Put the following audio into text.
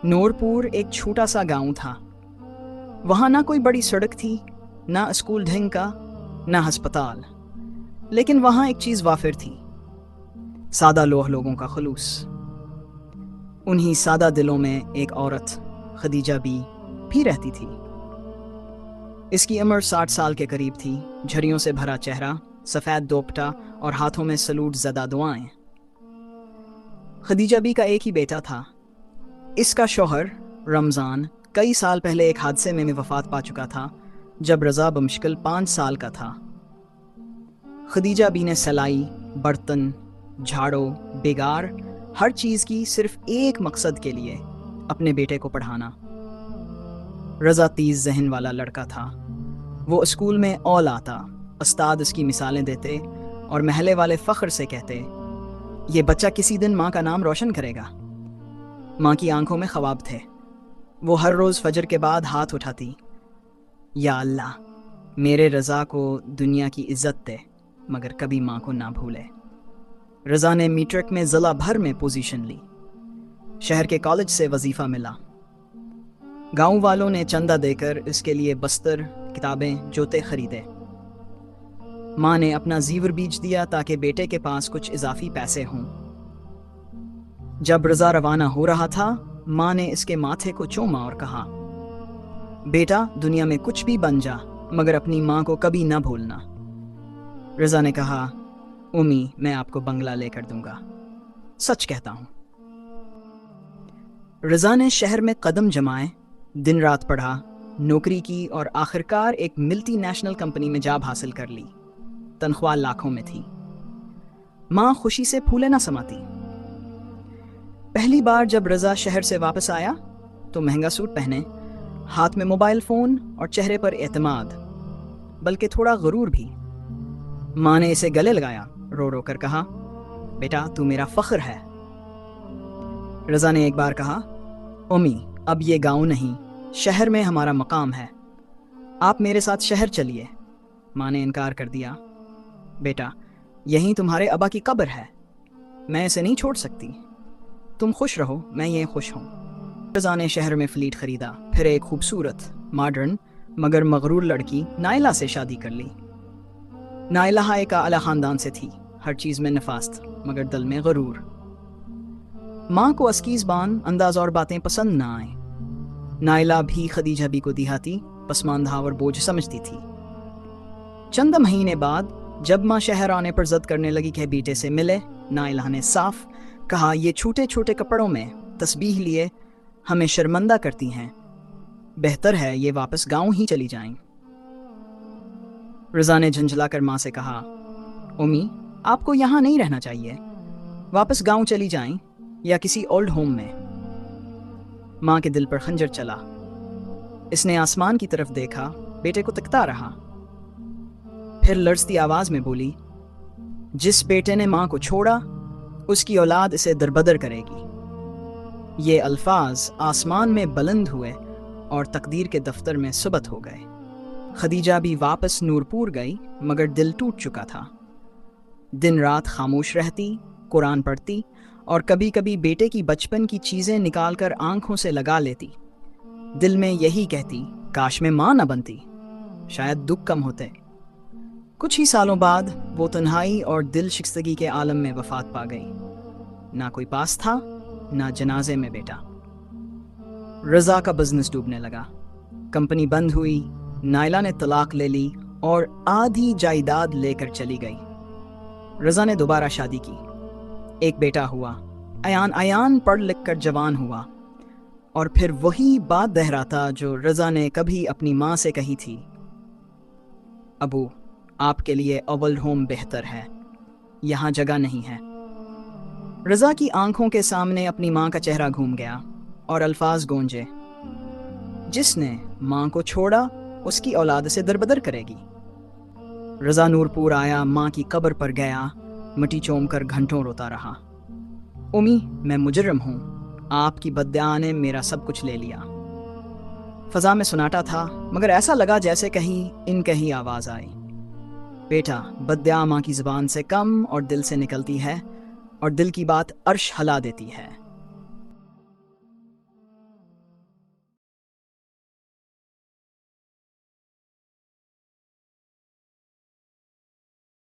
नूरपुर एक छोटा सा गांव था। वहाँ ना कोई बड़ी सड़क थी, ना स्कूल ढंग का, ना अस्पताल। लेकिन वहाँ एक चीज़ वाफिर थी, सादा लोह लोगों का खलूस। उन्हीं सादा दिलों में एक औरत, खदीजा बी, भी रहती थी। इसकी उम्र 60 साल के करीब थी। झरियों से भरा चेहरा, सफ़ेद दोपटा और हाथों में सलूट ज़दा दुआएं। खदीजा बी का एक ही बेटा था। इसका शौहर रमज़ान कई साल पहले एक हादसे में वफ़ात पा चुका था, जब रज़ा बमुश्किल 5 साल का था। खदीजा बी ने सलाई, बर्तन, झाड़ू, बेगार, हर चीज़ की सिर्फ एक मकसद के लिए, अपने बेटे को पढ़ाना। रज़ा तेज़ जहन वाला लड़का था। वो स्कूल में औल आता, उस्ताद उसकी मिसालें देते और महल्ले वाले फ़ख्र से कहते, ये बच्चा किसी दिन माँ का नाम रोशन करेगा। माँ की आंखों में ख्वाब थे। वो हर रोज़ फजर के बाद हाथ उठाती, या अल्लाह, मेरे रज़ा को दुनिया की इज्जत दे, मगर कभी माँ को ना भूले। रज़ा ने मीट्रिक में ज़िला भर में पोजीशन ली। शहर के कॉलेज से वजीफ़ा मिला। गांव वालों ने चंदा देकर इसके लिए बस्तर, किताबें, जूते खरीदे। माँ ने अपना जीवर बीज दिया ताकि बेटे के पास कुछ इजाफी पैसे हों। जब रज़ा रवाना हो रहा था, माँ ने इसके माथे को चूमा और कहा, बेटा, दुनिया में कुछ भी बन जा, मगर अपनी माँ को कभी ना भूलना। रज़ा ने कहा, उम्मी, मैं आपको बंगला लेकर दूंगा, सच कहता हूँ। रज़ा ने शहर में कदम जमाए, दिन रात पढ़ा, नौकरी की और आखिरकार एक मल्टी नेशनल कंपनी में जॉब हासिल कर ली। तनख्वाह लाखों में थी। माँ खुशी से फूले ना समाती। पहली बार जब रज़ा शहर से वापस आया तो महंगा सूट पहने, हाथ में मोबाइल फ़ोन और चेहरे पर एतमाद, बल्कि थोड़ा गुरूर भी। माँ ने इसे गले लगाया, रो रो कर कहा, बेटा, तू मेरा फ़ख्र है। रज़ा ने एक बार कहा, उम्मी, अब ये गांव नहीं, शहर में हमारा मकाम है, आप मेरे साथ शहर चलिए। माँ ने इनकार कर दिया, बेटा, यहीं तुम्हारे अबा की कब्र है, मैं इसे नहीं छोड़ सकती। तुम खुश रहो, मैं ये खुश हूँ। रज़ा ने शहर में फ्लीट खरीदा, फिर एक खूबसूरत, मॉडर्न मगर मगरूर लड़की नाइला से शादी कर ली। नाइला एक आला ख़ानदान से थी, हर चीज़ में नफास्त मगर दिल में गरूर। माँ को अस्कीज़ बान, अंदाज और बातें पसंद ना आए। नाइला भी खदीजा बी को दिहाती, पसमानदा और बोझ समझती थी। चंद महीने बाद जब माँ शहर आने पर ज़द करने लगी कि बेटे से मिले, नाइला ने साफ कहा, ये छोटे छोटे कपड़ों में तस्बीह लिए हमें शर्मिंदा करती हैं, बेहतर है ये वापस गांव ही चली जाएं। रज़ा ने झंझला कर माँ से कहा, उम्मी, आपको यहाँ नहीं रहना चाहिए, वापस गांव चली जाएं या किसी ओल्ड होम में। माँ के दिल पर खंजर चला। इसने आसमान की तरफ देखा, बेटे को तकता रहा, फिर लड़ती आवाज में बोली, जिस बेटे ने माँ को छोड़ा, उसकी औलाद इसे दरबदर करेगी। ये अल्फाज आसमान में बुलंद हुए और तकदीर के दफ्तर में सुबत हो गए। खदीजा भी वापस नूरपुर गई, मगर दिल टूट चुका था। दिन रात खामोश रहती, कुरान पढ़ती और कभी कभी बेटे की बचपन की चीज़ें निकालकर आंखों से लगा लेती। दिल में यही कहती, काश में माँ न बनती, शायद दुख कम होते। कुछ ही सालों बाद वो तन्हाई और दिल शिकस्तगी के आलम में वफात पा गई। ना कोई पास था, ना जनाजे में बेटा। रज़ा का बिजनेस डूबने लगा, कंपनी बंद हुई, नाइला ने तलाक ले ली और आधी जायदाद लेकर चली गई। रज़ा ने दोबारा शादी की, एक बेटा हुआ। अयान अयान पढ़ लिख कर जवान हुआ और फिर वही बात दोहराता जो रज़ा ने कभी अपनी माँ से कही थी, अबू, आपके लिए ओल्ड होम बेहतर है, यहाँ जगह नहीं है। रज़ा की आंखों के सामने अपनी माँ का चेहरा घूम गया और अल्फाज गूंजे, जिसने माँ को छोड़ा उसकी औलाद से दरबदर करेगी। रज़ा नूरपुर आया, माँ की कब्र पर गया, मिट्टी चूम कर घंटों रोता रहा। उम्मी, मैं मुजर्रम हूँ, आपकी बद्दुआ ने मेरा सब कुछ ले लिया। फजा में सुनाटा था, मगर ऐसा लगा जैसे कहीं इनकही आवाज़ आई, बेटा, बद्दुआ माँ की ज़ुबान से कम और दिल से निकलती है, और दिल की बात अर्श हिला देती है।